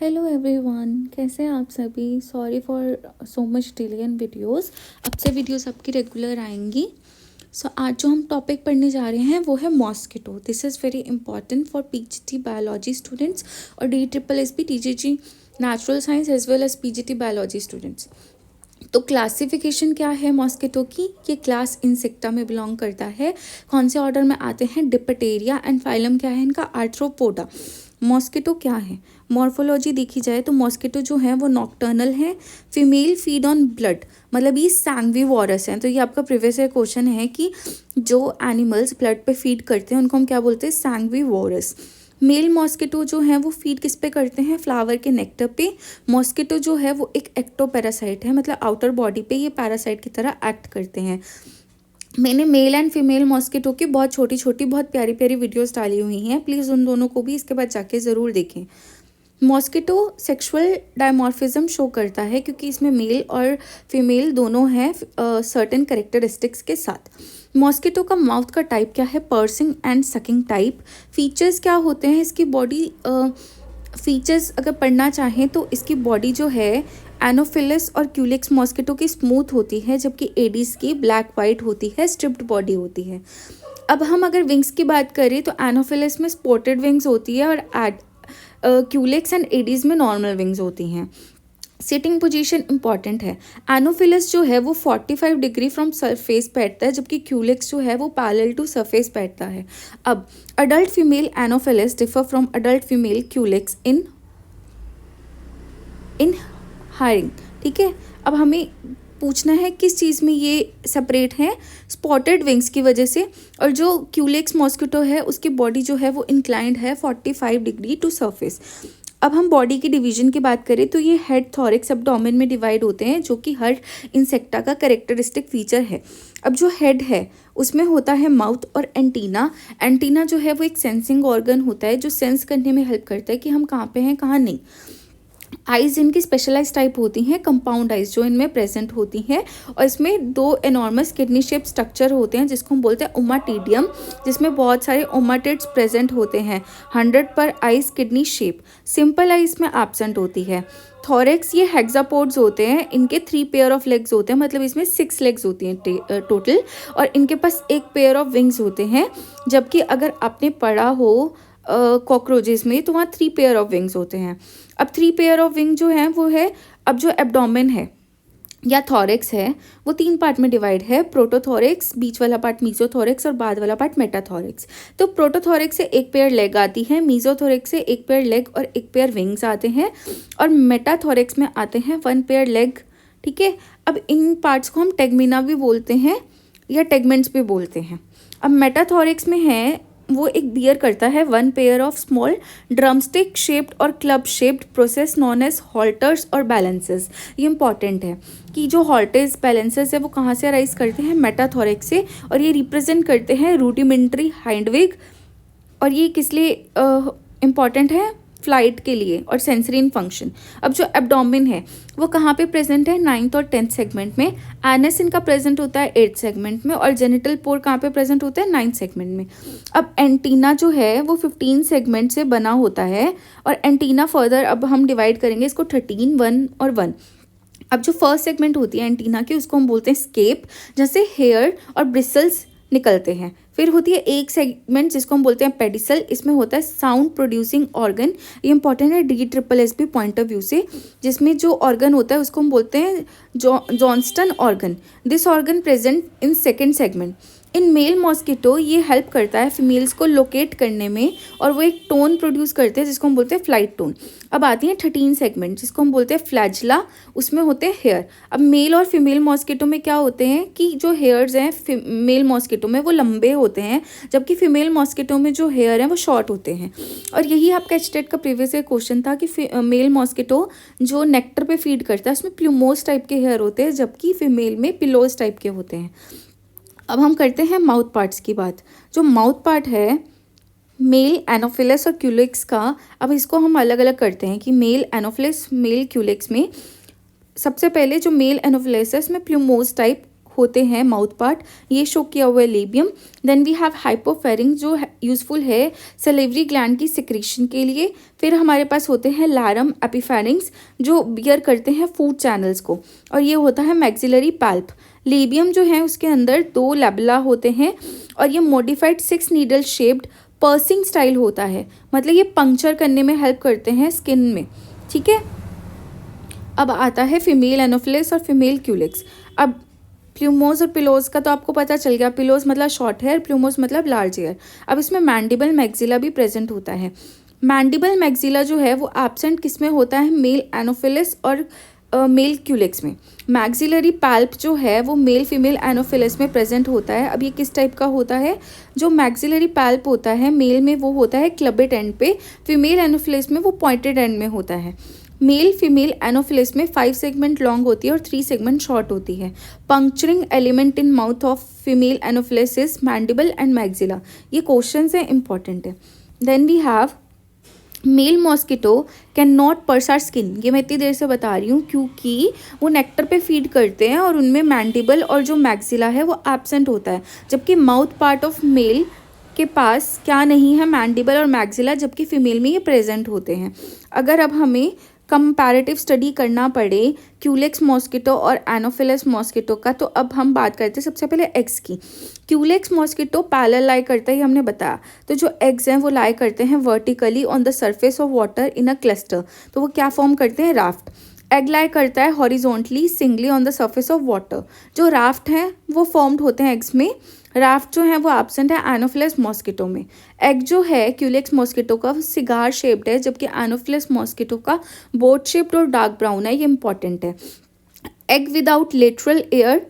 Hello everyone, कैसे हैं आप सभी। Sorry for so much delay in videos. अब से वीडियोस आपकी रेगुलर आएंगी। आज जो हम टॉपिक पढ़ने जा रहे हैं वो है mosquito. This is very important for PGT biology students और DSSB TGG natural science as well as PGT biology students. तो क्लासिफिकेशन क्या है मॉस्किटो की। ये क्लास इंसेक्टा में बिलोंग करता है। कौन से ऑर्डर में आते हैं, डिप्टेरिया। एंड फाइलम क्या है इनका, आर्थ्रोपोडा। मॉस्किटो क्या है, मॉर्फोलॉजी देखी जाए तो मॉस्किटो जो है वो नॉक्टर्नल है। फीमेल फीड ऑन ब्लड, मतलब ये सैंग्विवोरस हैं। तो ये आपका प्रीवियस ईयर क्वेश्चन है कि जो एनिमल्स ब्लड पे फीड करते हैं उनको हम क्या बोलते हैं, सैंग्विवोरस। मेल मॉस्किटो जो है वो फीड किस पे करते हैं, फ्लावर के नेक्टर पे। मॉस्किटो जो है वो एक एक्टोपैरासाइट है, मतलब आउटर बॉडी पे ये पैरासाइट की तरह एक्ट करते हैं। मैंने मेल एंड फीमेल मॉस्किटो की बहुत छोटी छोटी बहुत प्यारी प्यारी वीडियोस डाली हुई हैं, प्लीज़ उन दोनों को भी इसके बाद जाके ज़रूर देखें। मॉस्किटो सेक्सुअल डायमॉर्फिज्म शो करता है क्योंकि इसमें मेल और फीमेल दोनों हैं सर्टेन करेक्टरिस्टिक्स के साथ। मॉस्किटो का माउथ का टाइप क्या है, pursuing and sucking type. Features क्या होते हैं इसकी बॉडी, फीचर्स अगर पढ़ना चाहें तो इसकी बॉडी जो है एनोफिलस और क्यूलिक्स मॉस्किटो की स्मूथ होती है, जबकि एडीज की ब्लैक वाइट होती है, स्ट्रिप्ड बॉडी होती है। अब हम अगर विंग्स की बात करें तो एनोफिलस में स्पॉटेड विंग्स होती है और क्यूलिक्स एंड एडीज में नॉर्मल विंग्स होती हैं। सिटिंग पोजीशन इंपॉर्टेंट है। एनोफिलस जो है वो 45 डिग्री फ्रॉम सरफेस बैठता है, जबकि क्यूलिक्स जो है वो पैरेलल टू सरफेस बैठता है। अब adult female Anopheles differ from adult female Culex in hiring. ठीक है, अब हमें पूछना है किस चीज़ में ये सेपरेट है, स्पॉटेड विंग्स की वजह से। और जो क्यूलिक्स मॉस्किटो है उसकी बॉडी जो है वो इंक्लाइंड है 45 डिग्री टू सरफेस। अब हम बॉडी की डिवीजन की बात करें तो ये हेड, थॉरिक्स, एब्डोमेन में डिवाइड होते हैं, जो कि हर इंसेक्टा का कैरेक्टरिस्टिक फीचर है। अब जो हेड है उसमें होता है माउथ और एंटीना। एंटीना जो है वो एक सेंसिंग ऑर्गन होता है जो सेंस करने में हेल्प करता है कि हम कहाँ पे हैं कहाँ नहीं। आइज़ इनकी स्पेशलाइज टाइप होती हैं, कंपाउंड आइज़ जो इनमें प्रेजेंट होती हैं, और इसमें दो एनॉर्मस किडनी शेप स्ट्रक्चर होते हैं जिसको हम बोलते हैं ओमाटिडियम, जिसमें बहुत सारे ओमाटिड्स प्रेजेंट होते हैं। 100 पर eyes kidney shape. Simple eyes में एब्सेंट होती है। थॉरेक्स ये हेक्सापोड्स होते हैं, इनके 3 पेयर ऑफ लेग्स होते हैं, मतलब इसमें 6 लेग्स होती हैं टोटल, और इनके पास 1 पेयर ऑफ विंग्स होते हैं। जबकि अगर आपने पढ़ा हो कॉकरोचेस में तो वहाँ 3 पेयर ऑफ विंग्स होते हैं। अब 3 पेयर ऑफ विंग जो हैं वो है, अब जो एब्डोमेन है या थॉरेक्स है वो 3 पार्ट में डिवाइड है, प्रोटोथॉरेक्स, बीच वाला पार्ट मीजोथॉरेक्स और बाद वाला पार्ट मेटाथॉरेक्स। तो प्रोटोथॉरेक्स से 1 पेयर लेग आती है, मीजोथॉरेक्स से 1 पेयर लेग और 1 पेयर विंग्स आते हैं, और मेटाथॉरेक्स में आते हैं 1 पेयर लेग। ठीक है, अब इन पार्ट्स को हम टेगमिना भी बोलते हैं या टेगमेंट्स भी बोलते हैं। अब मेटाथॉरेक्स में है वो एक बियर करता है 1 pair of small drumstick shaped और club shaped process known as halteres और बैलेंसेस। ये इंपॉर्टेंट है कि जो हॉल्टर्स बैलेंसेस है वो कहाँ से अराइज करते हैं, मेटाथॉरेक्स से, और ये रिप्रेजेंट करते हैं रूडिमेंट्री हाइंडविग। और ये किस लिए इम्पॉर्टेंट है, फ्लाइट के लिए और सेंसरी फंक्शन। अब जो एब्डोमेन है वो कहाँ पे प्रेजेंट है, 9th और 10th सेगमेंट में। एनस इनका प्रेजेंट होता है 8th सेगमेंट में, और जेनिटल पोर कहाँ पे प्रेजेंट होता है, 9th सेगमेंट में। अब एंटीना जो है वो 15 सेगमेंट से बना होता है, और एंटीना फर्दर अब हम डिवाइड करेंगे इसको 13, 1 और 1। अब जो फर्स्ट सेगमेंट होती है एंटीना की उसको हम बोलते हैं स्केप, जैसे हेयर और ब्रिसल्स निकलते हैं। फिर होती है एक सेगमेंट जिसको हम बोलते हैं पेडिसल, इसमें होता है साउंड प्रोड्यूसिंग ऑर्गन। ये इंपॉर्टेंट है DSSB पॉइंट ऑफ व्यू से, जिसमें जो ऑर्गन होता है उसको हम बोलते हैं Johnston organ. This organ present in second segment. In male mosquito ये हेल्प करता है फीमेल्स को लोकेट करने में, और वो एक टोन प्रोड्यूस करते हैं जिसको हम बोलते हैं फ्लाइट टोन। अब आती है 13 सेगमेंट जिसको हम बोलते हैं फ्लैजला, उसमें होते हैं हेयर। अब मेल और फीमेल मॉस्किटो में क्या होते हैं कि जो हेयर्स हैं मेल मॉस्किटो में वो लंबे होते हैं, जबकि फीमेल मॉस्किटो में जो हेयर हैं वो शॉर्ट होते हैं। और यही आपका एचटेट का प्रीवियस ईयर क्वेश्चन था कि मेल मॉस्किटो जो नेक्टर पे फीड करता है उसमें प्लूमोस टाइप के हेयर होते हैं, जबकि फीमेल में पिलोस टाइप के होते हैं। अब हम करते हैं माउथ पार्ट्स की बात। जो माउथ पार्ट है मेल एनोफिलस और क्यूलिक्स का, अब इसको हम अलग अलग करते हैं कि मेल एनोफिलस मेल क्यूलिक्स में सबसे पहले जो मेल एनोफिलस है इसमें प्लूमोस टाइप होते हैं माउथ पार्ट, ये शो किया हुआ है लेबियम। देन वी हैव हाइपोफेरिंग जो यूज़फुल है सलेवरी ग्लैंड की सिक्रीशन के लिए। फिर हमारे पास होते हैं लैरम एपिफेरिंग्स जो बियर करते हैं फूड चैनल्स को, और ये होता है मैक्सिलरी पल्प। लेबियम जो है उसके अंदर 2 लैबला होते हैं और ये modified 6 needle shaped pursuing style होता है, मतलब ये पंक्चर करने में हेल्प करते हैं स्किन में, ठीक है। अब आता है फीमेल एनोफिलिस और फीमेल क्यूलिक्स। अब प्लूमोस और पिलोस का तो आपको पता चल गया, पिलोस मतलब शॉर्ट हेयर, प्लूमोस मतलब लार्ज हेयर। अब इसमें मैंडिबल मैक्सिला भी प्रेजेंट होता है। मैंडिबल मैक्सिला जो है वो एब्सेंट किस में होता है, मेल एनोफिलिस और मेल क्यूलिक्स में। मैक्सिलरी पल्प जो है वो मेल फीमेल एनोफिलिस में प्रेजेंट होता है। अब ये किस टाइप का होता है, जो मैक्सिलरी पल्प होता है मेल में वो होता है क्लबेट एंड पे, फीमेल एनोफिलिस में वो पॉइंटेड एंड में होता है। मेल फीमेल एनोफिलिस में 5 सेगमेंट लॉन्ग होती है और 3 सेगमेंट शॉर्ट होती है। Puncturing element in mouth of female anopheles is mandible and maxilla. ये क्वेश्चन है, इंपॉर्टेंट है। Then we have male mosquito can not pierce our skin. ये मैं इतनी देर से बता रही हूँ क्योंकि वो नेक्टर पे फीड करते हैं और उनमें मैंडिबल और जो मैक्सिला है वो एब्सेंट होता है, जबकि माउथ पार्ट ऑफ मेल के पास क्या नहीं है, मैंडिबल और मैक्सिला, जबकि फीमेल में ये प्रेजेंट होते हैं। अगर अब हमें कंपैरेटिव स्टडी करना पड़े क्यूलेक्स मॉस्किटो और एनोफिलिस मॉस्किटो का, तो अब हम बात करते हैं सबसे पहले एग्स की। क्यूलेक्स मॉस्किटो पैरेलल लाई करता है, हमने बताया। तो जो एग्स हैं वो लाई करते हैं vertically on the surface of water in a cluster. तो वो क्या फॉर्म करते हैं, राफ्ट। एग लाई करता है horizontally singly on the surface of water. जो राफ्ट हैं वो फॉर्म्ड होते हैं एग्स में। राफ्ट जो है वो एब्सेंट है एनोफिलिस मॉस्किटो में। एग जो है क्यूलेक्स मॉस्किटो का सिगार शेप्ड है, जबकि एनोफिलिस मॉस्किटो का बोट शेप्ड और डार्क ब्राउन है, ये इंपॉर्टेंट है। Egg without lateral air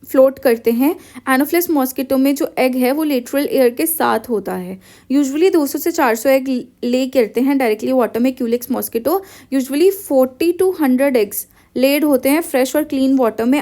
float करते हैं। एनोफिलिस मॉस्किटो में जो एग है वो लेटरल एयर के साथ होता है। यूजुअली 200 से 400 एग ले करते हैं डायरेक्टली वाटर में Culex mosquito. Usually 40 to 100 eggs laid होते हैं फ्रेश और क्लीन वाटर में